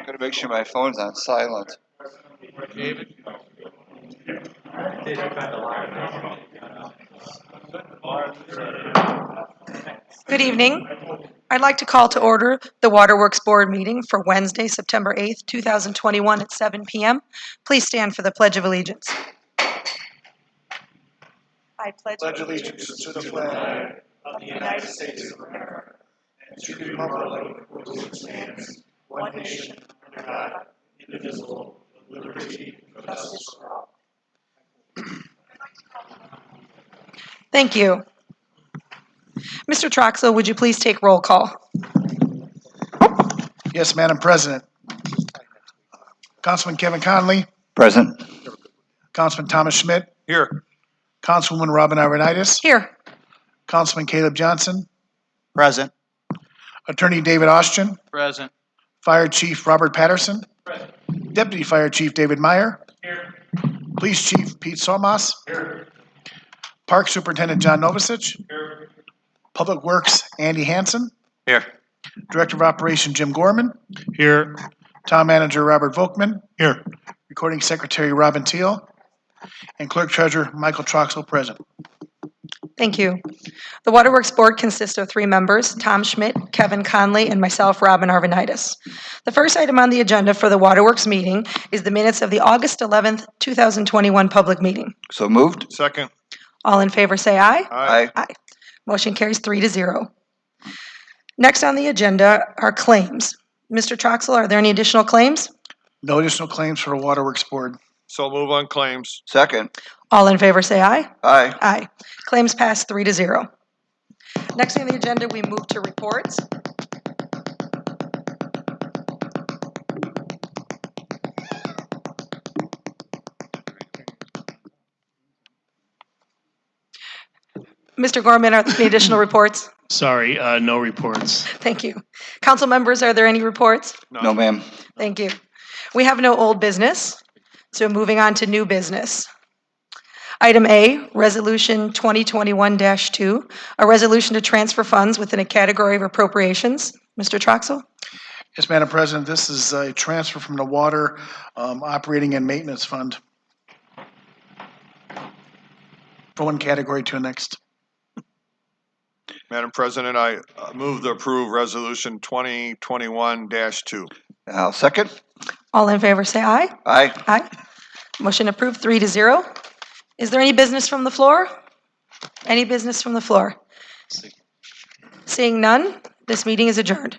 Gotta make sure my phone's on silent. David? Good evening. I'd like to call to order the Waterworks Board meeting for Wednesday, September 8th, 2021 at 7 p.m. Please stand for the Pledge of Allegiance. I pledge allegiance to the flag of the United States of America and to the republic for which it stands, one nation, under God, indivisible, with liberty and justice for all. Thank you. Mr. Troxel, would you please take roll call? Yes, Madam President. Councilman Kevin Conley, Present. Councilman Thomas Schmidt, Here. Councilwoman Robin Arvanitis, Here. Councilman Caleb Johnson, Present. Attorney David Austin, Present. Fire Chief Robert Patterson, Deputy Fire Chief David Meyer, Police Chief Pete Somas, Park Superintendent John Novosich, Public Works Andy Hansen, Here. Director of Operations Jim Gorman, Here. Town Manager Robert Volkman, Here. Recording Secretary Robin Teal, and Clerk Treasurer Michael Troxel present. Thank you. The Waterworks Board consists of 3 members, Tom Schmidt, Kevin Conley, and myself, Robin Arvanitis. The first item on the agenda for the Waterworks meeting is the minutes of the August 11th, 2021 public meeting. So moved. Second. All in favor say aye. Aye. Aye. Motion carries 3-0. Next on the agenda are claims. Mr. Troxel, are there any additional claims? No additional claims for the Waterworks Board. So move on claims. Second. All in favor say aye. Aye. Aye. Claims pass 3-0. Next on the agenda, we move to reports. Mr. Gorman, are there any additional reports? Sorry, no reports. Thank you. Council members, are there any reports? No, ma'am. Thank you. We have no old business, so moving on to new business. Item A, Resolution 2021-2, a resolution to transfer funds within a category of appropriations. Mr. Troxel? Yes, Madam President, this is a transfer from the Water Operating and Maintenance Fund from one category to the next. Madam President, I move to approve Resolution 2021-2. I'll second. All in favor say aye. Aye. Aye. Motion approved 3-0. Is there any business from the floor? Any business from the floor? Seeing none, this meeting is adjourned.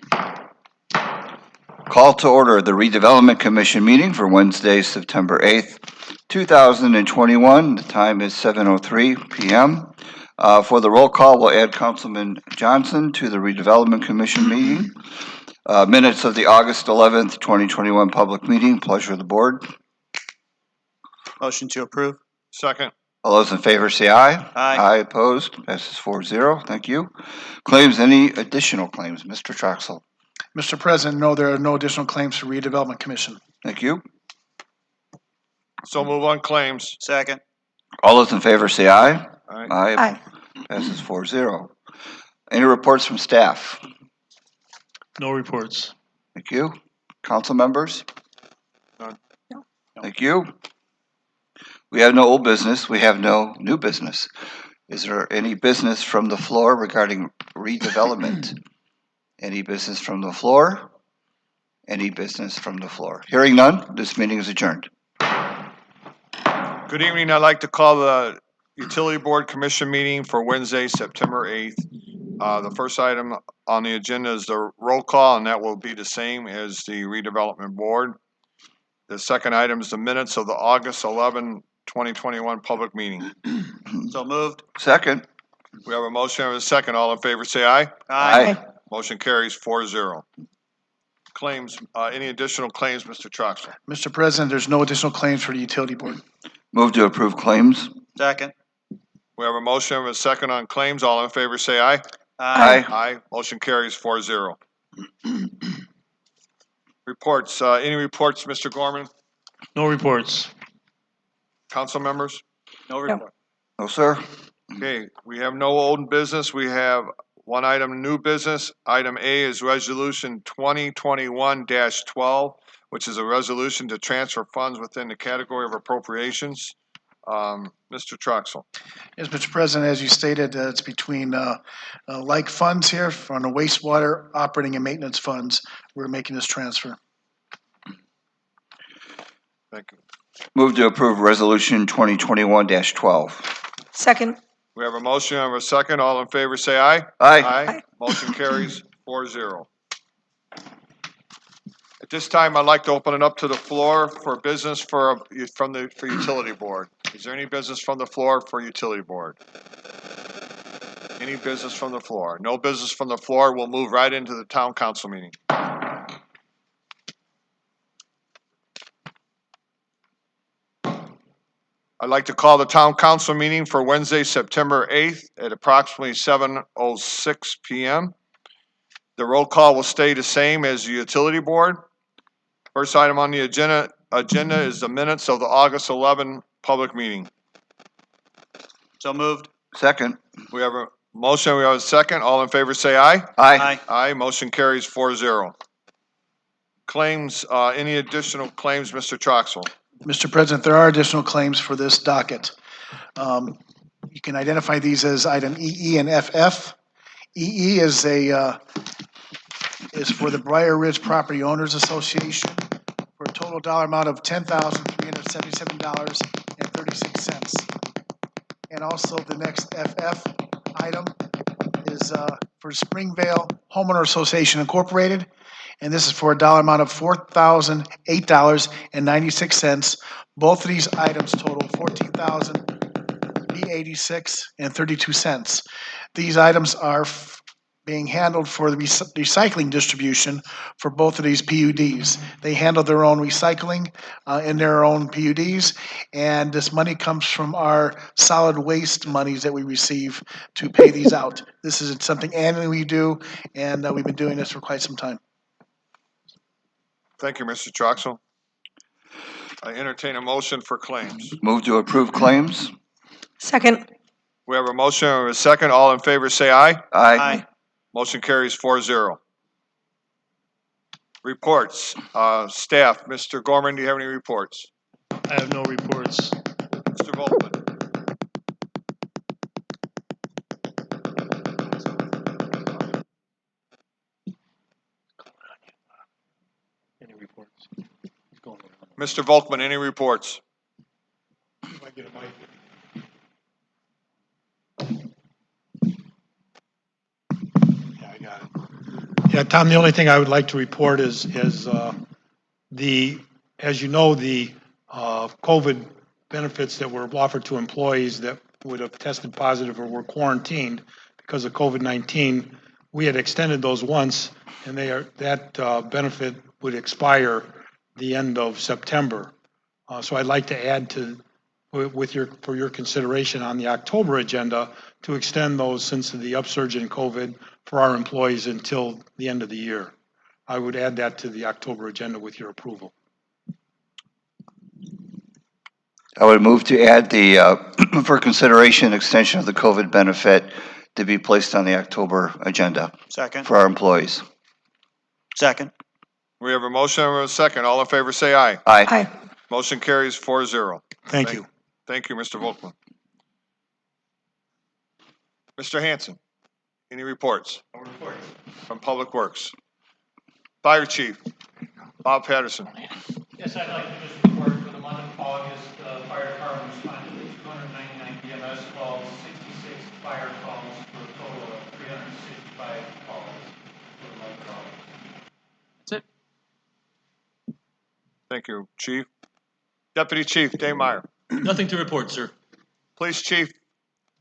Call to order the Redevelopment Commission meeting for Wednesday, September 8th, 2021. The time is 7:03 p.m. For the roll call, we'll add Councilman Johnson to the Redevelopment Commission meeting. Minutes of the August 11th, 2021 public meeting. Pleasure of the board. Motion to approve. Second. All those in favor say aye. Aye. Aye opposed. Passes 4-0. Thank you. Claims, any additional claims? Mr. Troxel. Mr. President, no, there are no additional claims for Redevelopment Commission. Thank you. So move on claims. Second. All those in favor say aye. Aye. Aye. Aye. Passes 4-0. Any reports from staff? No reports. Thank you. Council members? None. No. Thank you. We have no old business. We have no new business. Is there any business from the floor regarding redevelopment? Any business from the floor? Any business from the floor? Hearing none, this meeting is adjourned. Good evening. I'd like to call the Utility Board Commission meeting for Wednesday, September 8th. The first item on the agenda is the roll call, and that will be the same as the Redevelopment Board. The second item is the minutes of the August 11, 2021 public meeting. So moved. Second. We have a motion and a second. All in favor say aye. Aye. Motion carries 4-0. Claims, any additional claims, Mr. Troxel? Mr. President, there's no additional claims for the Utility Board. Move to approve claims. Second. We have a motion and a second on claims. All in favor say aye. Aye. Aye. Motion carries 4-0. Reports, any reports, Mr. Gorman? No reports. Council members? No report. No, sir. Okay, we have no old business. We have one item, new business. Item A is Resolution 2021-12, which is a resolution to transfer funds within the category of appropriations. Mr. Troxel. Yes, Mr. President, as you stated, it's between like funds here from the wastewater operating and maintenance funds. We're making this transfer. Thank you. Move to approve Resolution 2021-12. Second. We have a motion and a second. All in favor, say aye. Aye. Aye. Motion carries 4-0. At this time, I'd like to open it up to the floor for business for utility board. Is there any business from the floor for utility board? Any business from the floor? No business from the floor. We'll move right into the town council meeting. I'd like to call the town council meeting for Wednesday, September 8th at approximately 7:06 p.m. The roll call will stay the same as the utility board. First item on the agenda is the minutes of the August 11 public meeting. So moved. Second. We have a motion, we have a second. All in favor say aye. Aye. Aye, motion carries 4-0. Claims, any additional claims, Mr. Troxel? Mr. President, there are additional claims for this docket. You can identify these as item EE and FF. EE is for the Briar Ridge Property Owners Association for a total dollar amount of $10,377.36. And also the next FF item is for Springvale Homeowner Association Incorporated, and this is for a dollar amount of $4,008.96. Both of these items total $14,086.32. These items are being handled for the recycling distribution for both of these PUDs. They handle their own recycling in their own PUDs, and this money comes from our solid waste monies that we receive to pay these out. This is something annually we do, and we've been doing this for quite some time. Thank you, Mr. Troxel. I entertain a motion for claims. Move to approve claims. Second. We have a motion and a second. All in favor say aye. Aye. Motion carries 4-0. Reports, staff, Mr. Gorman, do you have any reports? I have no reports. Mr. Volkman? Any reports? Mr. Volkman, any reports? Yeah, I got it. Yeah, Tom, the only thing I would like to report is as you know, the COVID benefits that were offered to employees that would have tested positive or were quarantined because of COVID-19, we had extended those once, and that benefit would expire the end of September. So I'd like to add for your consideration on the October agenda to extend those since of the upsurge in COVID for our employees until the end of the year. I would add that to the October agenda with your approval. I would move to add the, for consideration, extension of the COVID benefit to be placed on the October agenda Second. for our employees. Second. We have a motion and a second. All in favor say aye. Aye. Aye. Motion carries 4-0. Thank you. Thank you, Mr. Volkman. Mr. Hanson, any reports? No reports. From Public Works? Fire Chief, Bob Patterson. Yes, I'd like to just report for the month of August, the fire department responded to 299 BMS calls, 66 fire calls, for a total of 365 calls for the month of August. That's it. Thank you, Chief. Deputy Chief Dave Meyer. Nothing to report, sir. Police Chief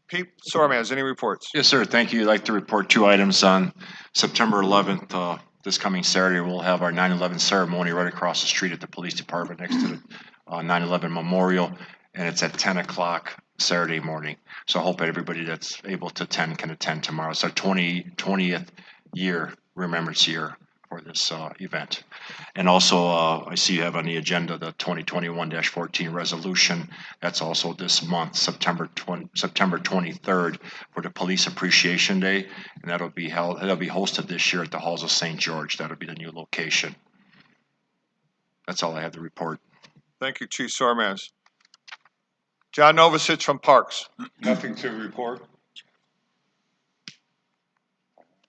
Pete Sormaz, any reports? Yes, sir. Thank you. I'd like to report 2 items on September 11th. This coming Saturday, we'll have our 9/11 ceremony right across the street at the police department next to the 9/11 memorial, and it's at 10 o'clock Saturday morning. So I hope everybody that's able to attend can attend tomorrow. It's our 20th year, remembrance year for this event. And also, I see you have on the agenda the 2021-14 resolution. That's also this month, September 23rd, for the Police Appreciation Day, and that'll be hosted this year at the Halls of St. George. That'll be the new location. That's all I have to report. Thank you, Chief Sormaz. John Novosich from Parks. Nothing to report.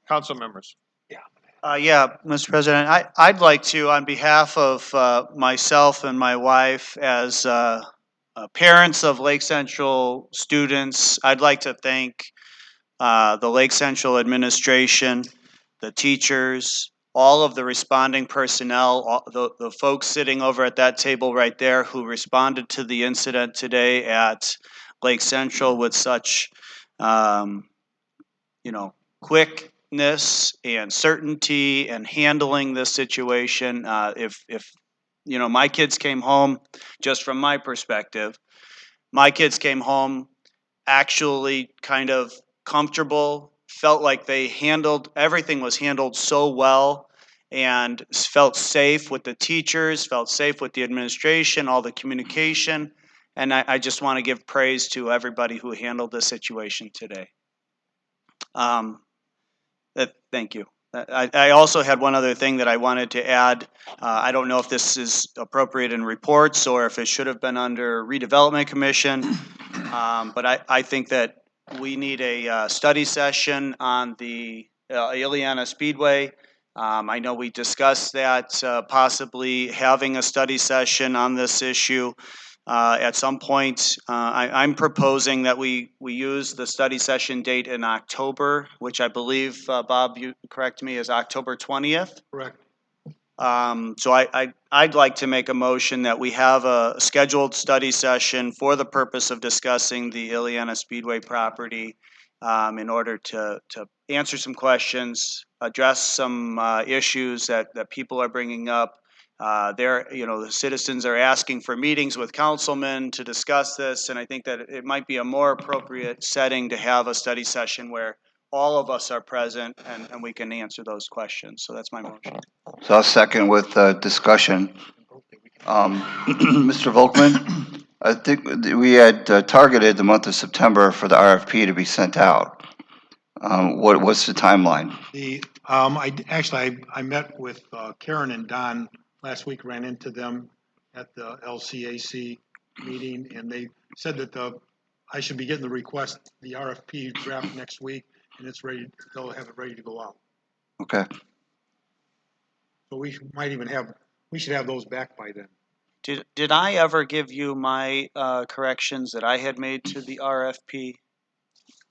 Council members. Yeah, Mr. President, I'd like to, on behalf of myself and my wife, as parents of Lake Central students, I'd like to thank the Lake Central administration, the teachers, all of the responding personnel, the folks sitting over at that table right there who responded to the incident today at Lake Central with such, quickness and certainty and handling this situation. If my kids came home, just from my perspective, my kids came home actually kind of comfortable, felt like everything was handled so well, and felt safe with the teachers, felt safe with the administration, all the communication. And I just want to give praise to everybody who handled the situation today. Thank you. I also had one other thing that I wanted to add. I don't know if this is appropriate in reports or if it should have been under redevelopment commission. But I think that we need a study session on the Ileana Speedway. I know we discussed that, possibly having a study session on this issue at some point. I'm proposing that we use the study session date in October, which I believe, Bob, you correct me, is October 20th. Correct. So I'd like to make a motion that we have a scheduled study session for the purpose of discussing the Ileana Speedway property, in order to answer some questions, address some issues that people are bringing up. The citizens are asking for meetings with councilmen to discuss this, and I think that it might be a more appropriate setting to have a study session where all of us are present and we can answer those questions. So that's my motion. So I'll second with discussion. Mr. Volkman, I think we had targeted the month of September for the RFP to be sent out. What's the timeline? I met with Karen and Don last week, ran into them at the LCAC meeting, and they said that I should be getting the RFP draft next week, and it's ready, they'll have it ready to go out. Okay. So we should have those back by then. Did I ever give you my corrections that I had made to the RFP?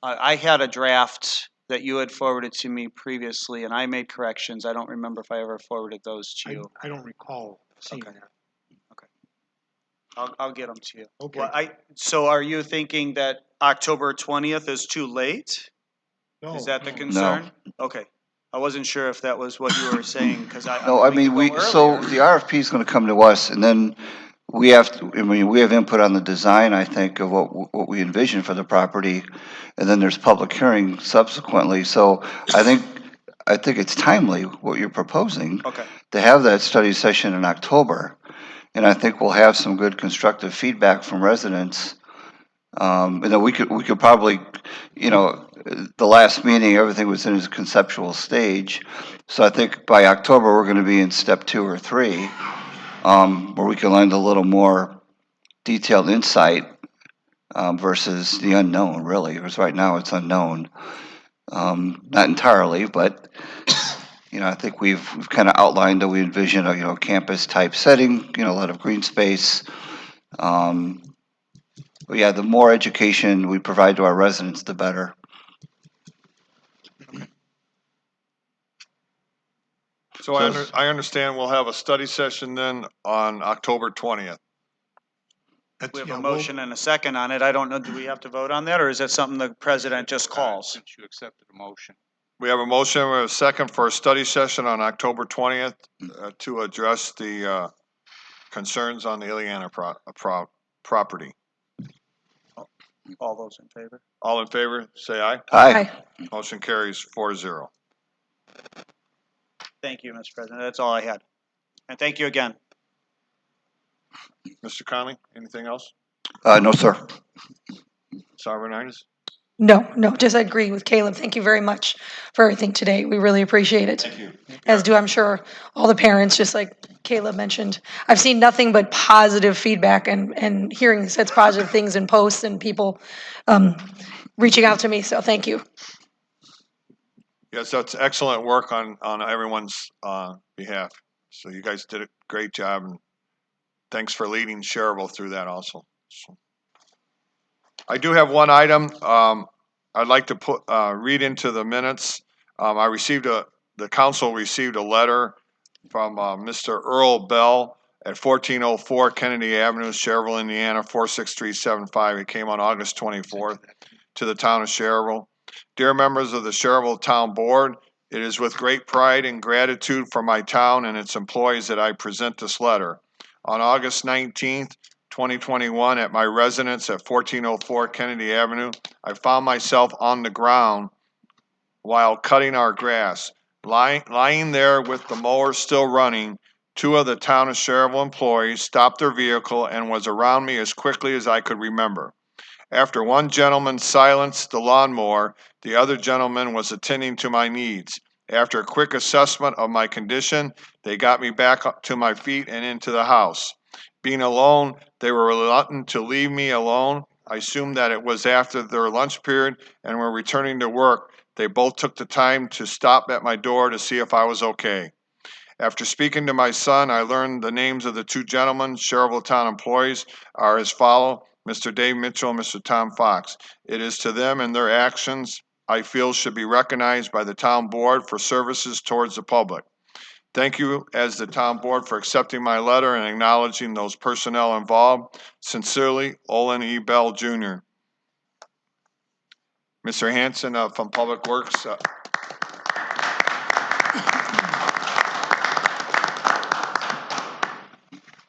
I had a draft that you had forwarded to me previously, and I made corrections. I don't remember if I ever forwarded those to you. I don't recall seeing Okay. that. I'll get them to you. Okay. Well, so are you thinking that October 20th is too late? No, Is that the no. concern? Okay. I wasn't sure if that was what you were saying, because No, I mean, so the RFP is going to come to us, and then we have input on the design, I think, of what we envision for the property, and then there's public hearing subsequently. So I think it's timely what you're proposing. Okay. To have that study session in October, and I think we'll have some good constructive feedback from residents. And then we could probably, the last meeting, everything was in its conceptual stage. So I think by October, we're going to be in step 2 or 3, where we can lend a little more detailed insight versus the unknown, really, because right now it's unknown. Not entirely, but, I think we've kind of outlined that we envision a, campus-type setting, a lot of green space. But yeah, the more education we provide to our residents, the better. So I understand we'll have a study session then on October 20th. We have a motion and a second on it. I don't know, do we have to vote on that, or is that something the president just calls? Since you accepted the motion. We have a motion, we have a second for a study session on October 20th to address the concerns on the Ileana property. All those in favor? All in favor, say aye. Aye. Motion carries 4-0. Thank you, Mr. President. That's all I had. And thank you again. Mr. Conley, anything else? No, sir. Sarvanitis? No, just agree with Caleb. Thank you very much for everything today. We really appreciate it. Thank you. As do, I'm sure, all the parents, just like Kayla mentioned, I've seen nothing but positive feedback and hearing such positive things in posts and people reaching out to me, so thank you. Yes, that's excellent work on everyone's behalf. So you guys did a great job, and thanks for leading Schererville through that also. So, I do have one item I'd like to read into the minutes. The council received a letter from Mr. Earl Bell at 1404 Kennedy Avenue, Schererville, Indiana, 46375. It came on August 24th to the town of Schererville. Dear members of the Schererville Town Board, it is with great pride and gratitude for my town and its employees that I present this letter. On August 19th, 2021, at my residence at 1404 Kennedy Avenue, I found myself on the ground while cutting our grass. Lying there with the mower still running, two of the town of Schererville employees stopped their vehicle and was around me as quickly as I could remember. After one gentleman silenced the lawnmower, the other gentleman was attending to my needs. After a quick assessment of my condition, they got me back up to my feet and into the house. Being alone, they were reluctant to leave me alone. I assumed that it was after their lunch period and were returning to work. They both took the time to stop at my door to see if I was okay. After speaking to my son, I learned the names of the two gentlemen, Schererville Town employees, are as follow: Mr. Dave Mitchell and Mr. Tom Fox. It is to them and their actions I feel should be recognized by the town board for services towards the public. Thank you as the town board for accepting my letter and acknowledging those personnel involved. Sincerely, Olin E. Bell, Jr. Mr. Hanson from Public Works.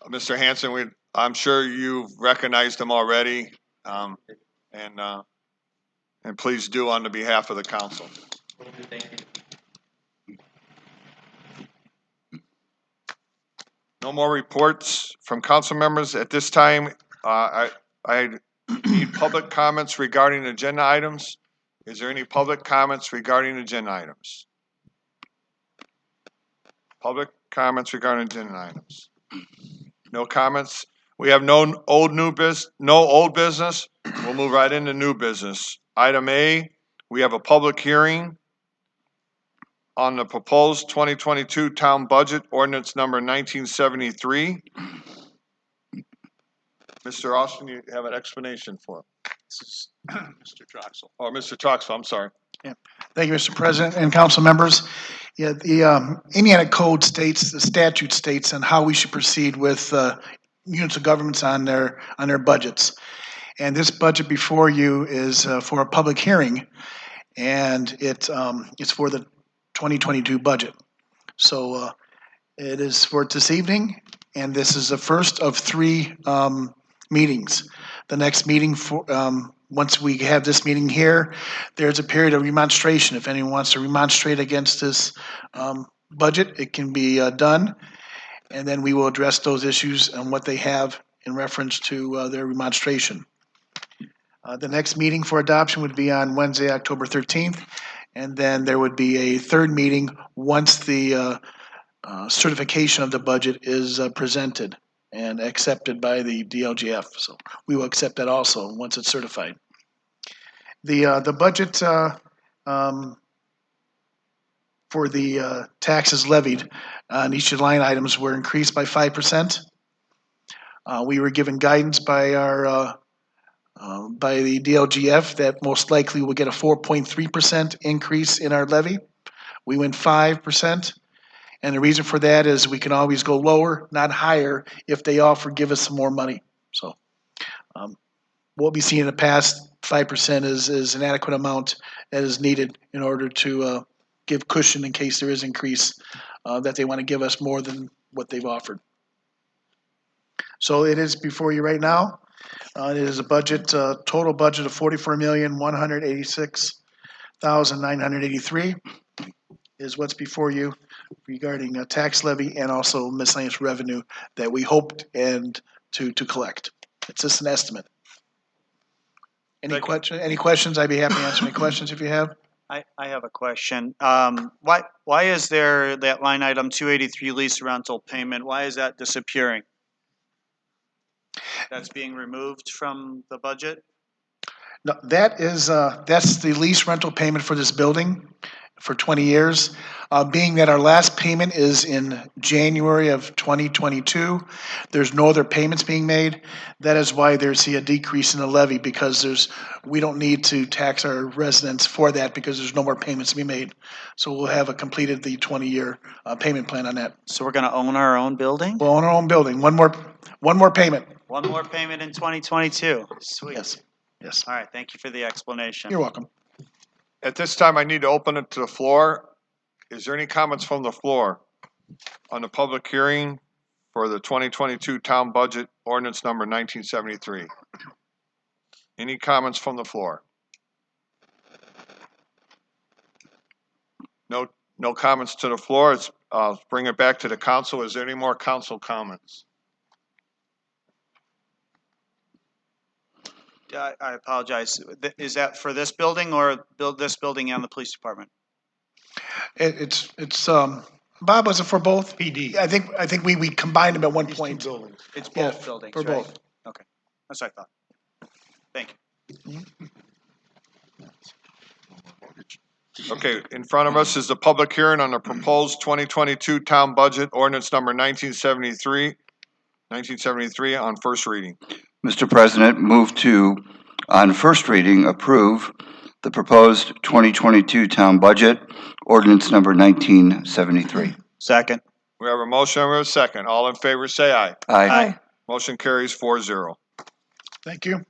Mr. Hanson, I'm sure you've recognized him already, and please do on the behalf of the council. No more reports from council members at this time. I need public comments regarding agenda items. Is there any public comments regarding agenda items? Public comments regarding agenda items. No comments. We have no old business. We'll move right into new business. Item A, we have a public hearing on the proposed 2022 town budget ordinance number 1973. Mr. Austin, you have an explanation for it? This is Mr. Troxel. Or Mr. Troxel, I'm sorry. Thank you, Mr. President and council members. Yeah, the Indiana Code states, the statute states on how we should proceed with units of governments on their budgets. And this budget before you is for a public hearing, and it's for the 2022 budget. So it is for this evening, and this is the first of three meetings. The next meeting, once we have this meeting here, there's a period of remonstration. If anyone wants to remonstrate against this budget, it can be done. And then we will address those issues and what they have in reference to their remonstration. The next meeting for adoption would be on Wednesday, October 13th. And then there would be a third meeting once the certification of the budget is presented and accepted by the DLGF. So we will accept that also once it's certified. The budget for the taxes levied on each of the line items were increased by 5%. We were given guidance by by the DLGF that most likely we'll get a 4.3% increase in our levy. We went 5%. And the reason for that is we can always go lower, not higher, if they give us some more money. So what we've seen in the past, 5% is an adequate amount that is needed in order to give cushion in case there is increase that they want to give us more than what they've offered. So it is before you right now. It is a budget, total budget of $44,186,983 is what's before you regarding a tax levy and also miscellaneous revenue that we hoped to collect. It's just an estimate. Any questions? I'd be happy to answer any questions if you have. I have a question. Why is there that line item 283 lease rental payment? Why is that disappearing? That's being removed from the budget? No, that's the lease rental payment for this building for 20 years. Being that our last payment is in January of 2022, there's no other payments being made. That is why there's a decrease in the levy, because we don't need to tax our residents for that because there's no more payments to be made. So we'll have completed the 20-year payment plan on that. So we're gonna own our own building? We'll own our own building. One more payment. One more payment in 2022? Sweet. Yes. All right, thank you for the explanation. You're welcome. At this time, I need to open it to the floor. Is there any comments from the floor on the public hearing for the 2022 town budget ordinance number 1973? Any comments from the floor? No comments to the floor. Let's bring it back to the council. Is there any more council comments? I apologize. Is that for this building or this building and the police department? It's Bob, was it for both? PD. I think we combined them at one point. buildings. It's Yeah, both buildings, for right? both. Okay, that's what I thought. Thank you. Okay, in front of us is the public hearing on the proposed 2022 town budget ordinance number 1973 on first reading. Mr. President, move to, on first reading, approve the proposed 2022 town budget, ordinance number 1973. Second. We have a motion and a second. All in favor, say aye. Aye. Motion carries 4-0. Thank you.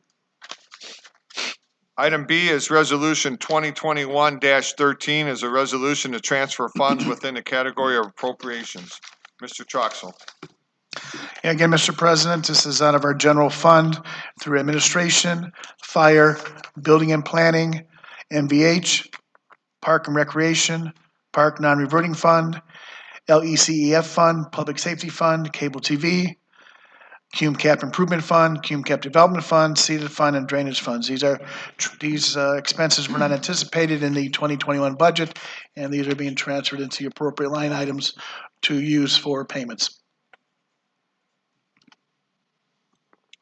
Item B is Resolution 2021-13 is a resolution to transfer funds within the category of appropriations. Mr. Troxel. And again, Mr. President, this is out of our general fund through administration, fire, building and planning, MVH, park and recreation, park non-reverting fund, LECEF fund, public safety fund, cable TV, Cume Cap Improvement Fund, Cume Cap Development Fund, seeded fund, and drainage funds. These expenses were not anticipated in the 2021 budget, and these are being transferred into the appropriate line items to use for payments.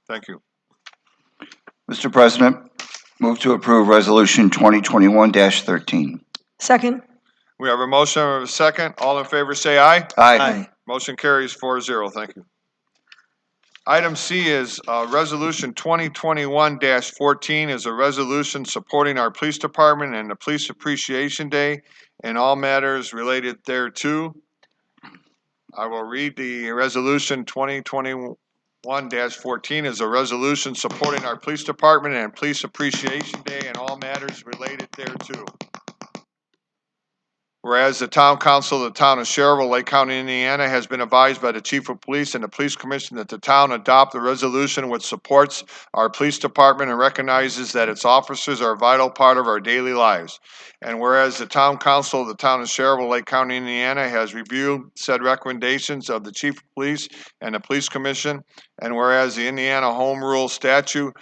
Thank you. Mr. President, move to approve Resolution 2021-13. Second. We have a motion and a second. All in favor, say aye. Aye. Motion carries 4-0. Thank you. Item C is Resolution 2021-14 is a resolution supporting our police department and the Police Appreciation Day and all matters related thereto. I will read the resolution 2021-14 is a resolution supporting our police department and Police Appreciation Day and all matters related thereto. Whereas the Town Council of the Town of Schererville, Lake County, Indiana, has been advised by the Chief of Police and the Police Commission that the town adopt a resolution which supports our police department and recognizes that its officers are a vital part of our daily lives. And whereas the Town Council of the Town of Schererville, Lake County, Indiana, has reviewed said recommendations of the Chief of Police and the Police Commission, and whereas the Indiana Home Rule Statute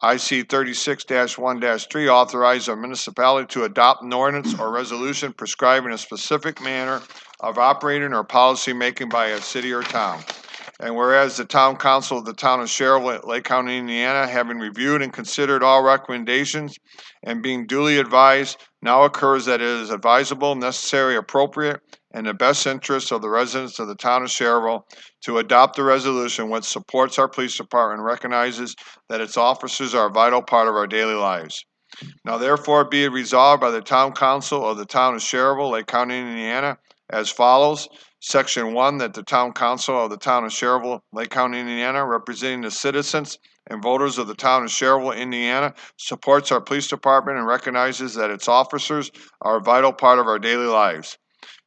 IC 36-1-3 authorizes a municipality to adopt an ordinance or resolution prescribing a specific manner of operating or policy making by a city or town. And whereas the Town Council of the Town of Schererville, Lake County, Indiana, having reviewed and considered all recommendations and being duly advised, now occurs that it is advisable, necessary, appropriate, and in the best interest of the residents of the Town of Schererville to adopt the resolution which supports our police department and recognizes that its officers are a vital part of our daily lives. Now therefore be it resolved by the Town Council of the Town of Schererville, Lake County, Indiana, as follows. Section 1, that the Town Council of the Town of Schererville, Lake County, Indiana, representing the citizens and voters of the Town of Schererville, Indiana, supports our police department and recognizes that its officers are a vital part of our daily lives.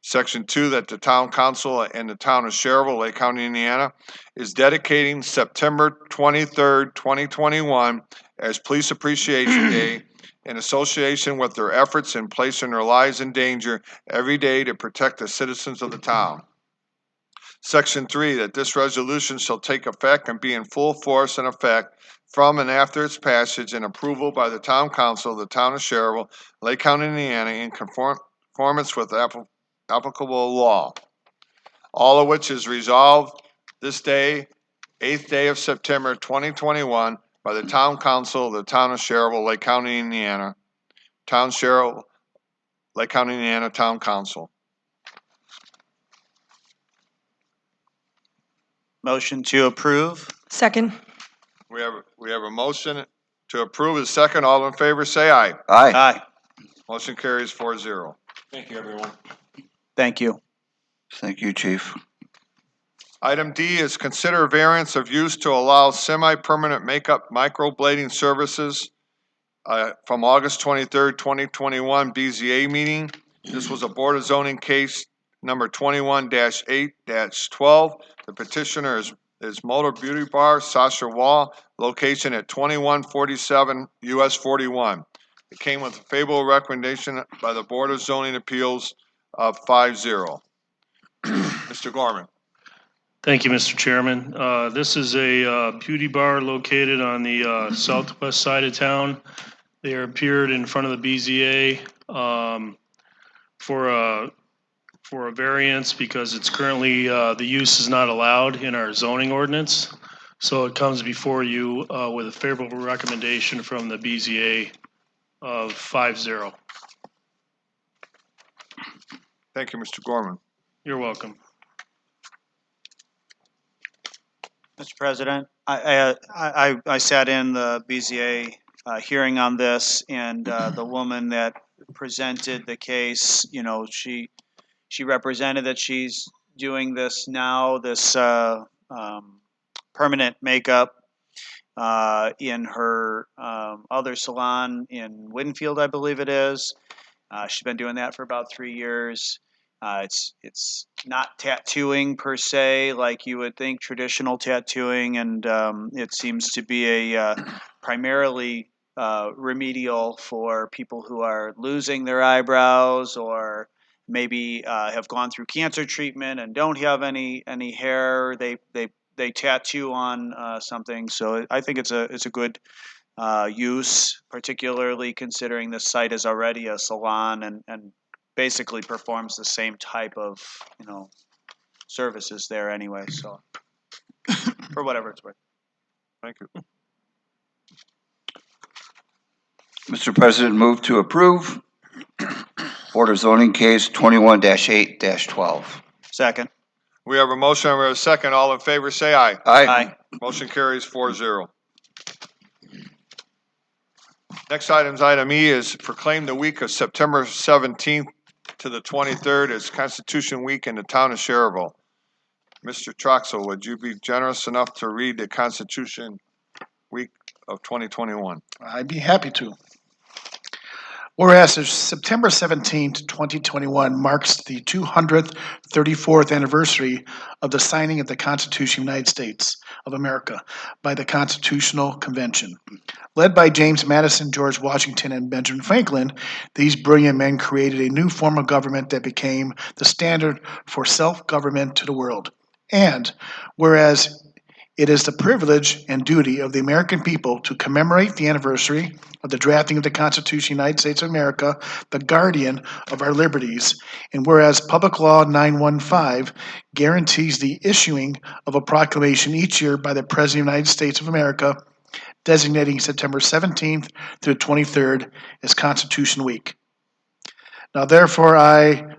Section 2, that the Town Council and the Town of Schererville, Lake County, Indiana, is dedicating September 23rd, 2021 as Police Appreciation Day in association with their efforts in placing their lives in danger every day to protect the citizens of the town. Section 3, that this resolution shall take effect and be in full force and effect from and after its passage and approval by the Town Council of the Town of Schererville, Lake County, Indiana, in conformance with applicable law. All of which is resolved this day, 8th day of September 2021, by the Town Council of the Town of Schererville, Lake County, Indiana. Town Schererville, Lake County, Indiana Town Council. Motion to approve. Second. We have a motion to approve. A second. All in favor, say aye. Aye. Aye. Motion carries 4-0. Thank you, everyone. Thank you. Thank you, Chief. Item D is consider variance of use to allow semi-permanent makeup microblading services from August 23rd, 2021 BZA meeting. This was a Board of Zoning case number 21-8-12. The petitioner is Motor Beauty Bar, Sasha Wall, location at 2147 US 41. It came with a favorable recommendation by the Board of Zoning Appeals of 5-0. Mr. Gorman. Thank you, Mr. Chairman. This is a beauty bar located on the southwest side of town. They appeared in front of the BZA for a variance because it's currently, the use is not allowed in our zoning ordinance. So it comes before you with a favorable recommendation from the BZA of 5-0. Thank you, Mr. Gorman. You're welcome. Mr. President, I sat in the BZA hearing on this, and the woman that presented the case, you know, she represented that she's doing this now, this permanent makeup in her other salon in Winfield, I believe it is. She's been doing that for about 3 years. It's not tattooing per se, like you would think traditional tattooing, and it seems to be a primarily remedial for people who are losing their eyebrows or maybe have gone through cancer treatment and don't have any hair. They tattoo on something, so I think it's a good use, particularly considering this site is already a salon and basically performs the same type of, you know, services there anyway, so for whatever it's worth. Thank you. Mr. President, move to approve Board of Zoning case 21-8-12. Second. We have a motion and we have a second. All in favor, say aye. Aye. Motion carries 4-0. Next item E is proclaim the week of September 17th to the 23rd as Constitution Week in the town of Schererville. Mr. Troxel, would you be generous enough to read the Constitution Week of 2021? I'd be happy to. Whereas September 17th, 2021 marks the 234th anniversary of the signing of the Constitution of the United States of America by the Constitutional Convention. Led by James Madison, George Washington, and Benjamin Franklin, these brilliant men created a new form of government that became the standard for self-government to the world. And whereas it is the privilege and duty of the American people to commemorate the anniversary of the drafting of the Constitution of the United States of America, the guardian of our liberties, and whereas Public Law 915 guarantees the issuing of a proclamation each year by the President of the United States of America, designating September 17th through 23rd as Constitution Week. Now therefore I,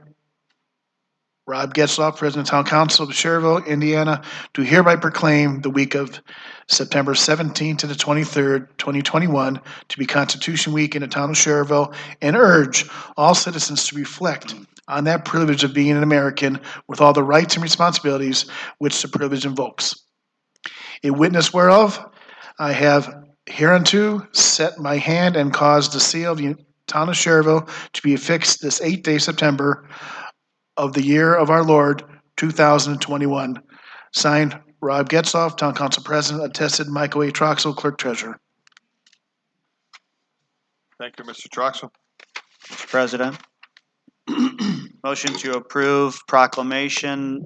Rob Getzlaff, President of Town Council of Schererville, Indiana, do hereby proclaim the week of September 17th to the 23rd, 2021, to be Constitution Week in the town of Schererville, and urge all citizens to reflect on that privilege of being an American with all the rights and responsibilities which the privilege invokes. In witness whereof, I have hereunto set my hand and caused the seal of the town of Schererville to be affixed this 8th day of September of the year of our Lord, 2021. Signed, Rob Getzlaff, Town Council President, attested Michael A. Troxel, Clerk Treasurer. Thank you, Mr. Troxel. Mr. President. Motion to approve proclamation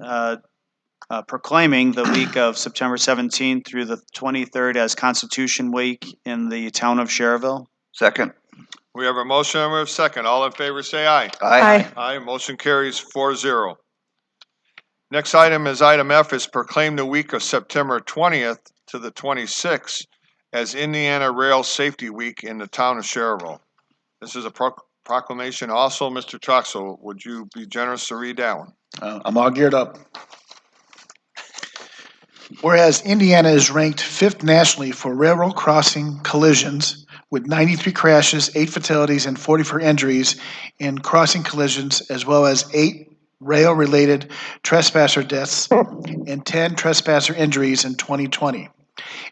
proclaiming the week of September 17th through the 23rd as Constitution Week in the town of Schererville. Second. We have a motion and we have a second. All in favor, say aye. Aye. Aye, motion carries 4-0. Next item is item F, is proclaim the week of September 20th to the 26th as Indiana Rail Safety Week in the town of Schererville. This is a proclamation also. Mr. Troxel, would you be generous to read that one? I'm all geared up. Whereas Indiana is ranked 5th nationally for railroad crossing collisions with 93 crashes, 8 fatalities, and 44 injuries in crossing collisions, as well as 8 rail-related trespasser deaths and 10 trespasser injuries in 2020.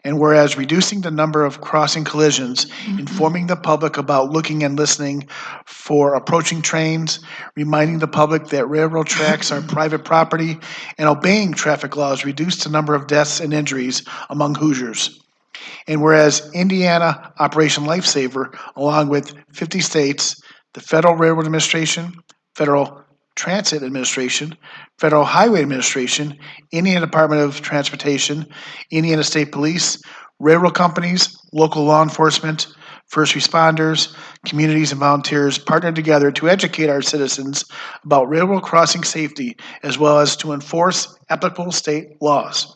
And whereas reducing the number of crossing collisions, informing the public about looking and listening for approaching trains, reminding the public that railroad tracks are private property, and obeying traffic laws reduce the number of deaths and injuries among Hoosiers. And whereas Indiana Operation Lifesaver, along with 50 states, the Federal Railroad Administration, Federal Transit Administration, Federal Highway Administration, Indiana Department of Transportation, Indiana State Police, railroad companies, local law enforcement, first responders, communities, and volunteers partnered together to educate our citizens about railroad crossing safety, as well as to enforce applicable state laws.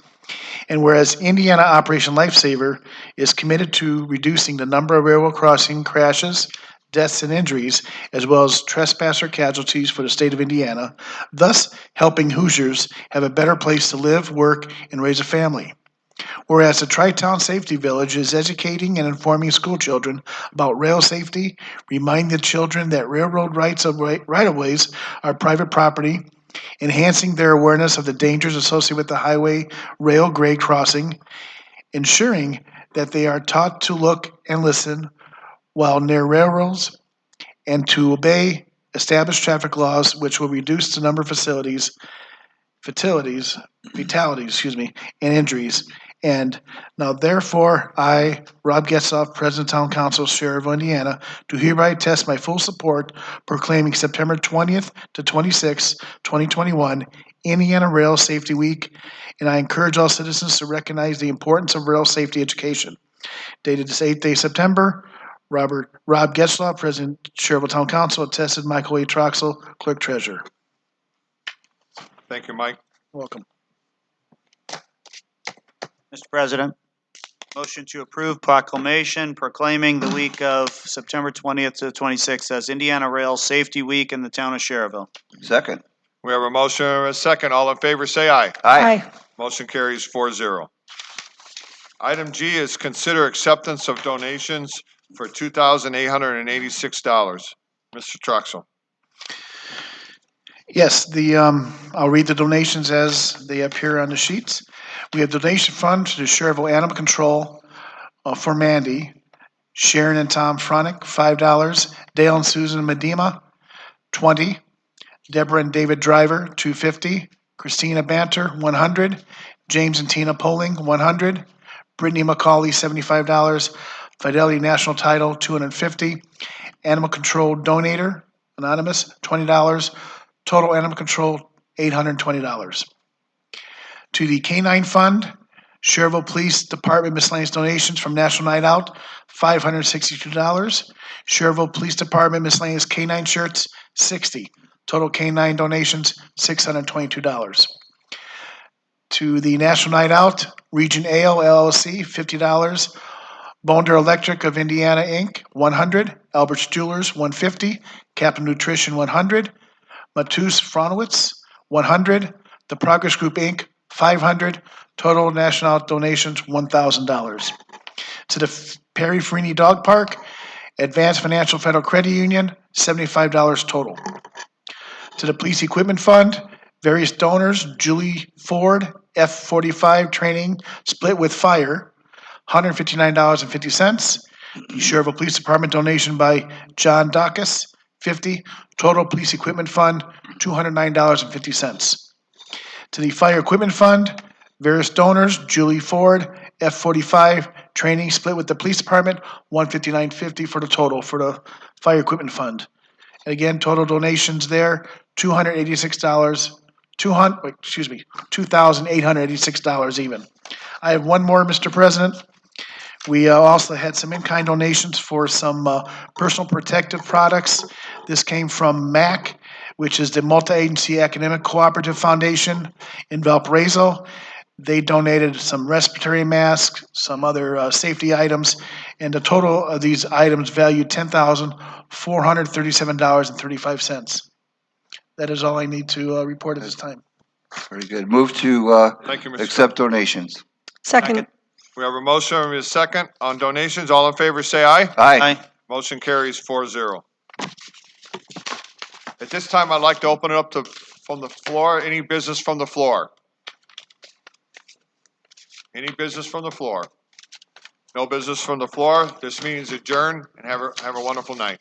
And whereas Indiana Operation Lifesaver is committed to reducing the number of railroad crossing crashes, deaths, and injuries, as well as trespasser casualties for the state of Indiana, thus helping Hoosiers have a better place to live, work, and raise a family. Whereas the Tri-Town Safety Village is educating and informing school children about rail safety, reminding the children that railroad right-of-ways are private property, enhancing their awareness of the dangers associated with the highway rail grade crossing, ensuring that they are taught to look and listen while near railroads, and to obey established traffic laws, which will reduce the number of fatalities, and injuries. And now therefore, I, Rob Getzoff, President Town Council, Schererville, Indiana, do hereby attest my full support proclaiming September 20th to 26th, 2021, Indiana Rail Safety Week, and I encourage all citizens to recognize the importance of rail safety education. Dated this 8th day September, Rob Getzoff, President, Schererville Town Council, attested Michael A. Troxel, Clerk Treasurer. Thank you, Mike. Welcome. Mr. President, motion to approve proclamation proclaiming the week of September 20th to 26th as Indiana Rail Safety Week in the town of Schererville. Second. We have a motion and a second. All in favor, say aye. Aye. Motion carries 4-0. Item G is consider acceptance of donations for $2,886. Mr. Troxel. Yes, I'll read the donations as they appear on the sheets. We have donation fund to the Schererville Animal Control for Mandy, Sharon and Tom Fronick, $5, Dale and Susan Medema, $20, Deborah and David Driver, $250, Christina Banter, $100, James and Tina Poling, $100, Brittany McCauley, $75, Fidelity National Title, $250, Animal Control Donator, Anonymous, $20, Total Animal Control, $820. To the Canine Fund, Schererville Police Department miscellaneous donations from National Night Out, $562. Schererville Police Department miscellaneous canine shirts, $60. Total canine donations, $622. To the National Night Out, Region Ale LLC, $50. Bonder Electric of Indiana, Inc., $100. Albert's Jewelers, $150. Captain Nutrition, $100. Matus Fronowitz, $100. The Progress Group, Inc., $500. Total national donations, $1,000. To the Perry Farini Dog Park, Advanced Financial Federal Credit Union, $75 total. To the Police Equipment Fund, various donors, Julie Ford, F-45 training, split with fire, $159.50. The Schererville Police Department donation by John Dacus, $50. Total Police Equipment Fund, $209.50. To the Fire Equipment Fund, various donors, Julie Ford, F-45 training, split with the Police Department, $159.50 for the total for the Fire Equipment Fund. And again, total donations there, $286 $2,886 even. I have one more, Mr. President. We also had some in-kind donations for some personal protective products. This came from MAC, which is the Multi-Agency Academic Cooperative Foundation in Valparaiso. They donated some respiratory masks, some other safety items, and the total of these items valued $10,437.35. That is all I need to report at this time. Very good. Move to Thank you, Mr. accept donations. Second. We have a motion and a second on donations. All in favor, say aye. Aye. Motion carries 4-0. At this time, I'd like to open it up to, from the floor, any business from the floor? Any business from the floor? No business from the floor. This meeting is adjourned, and have a wonderful night.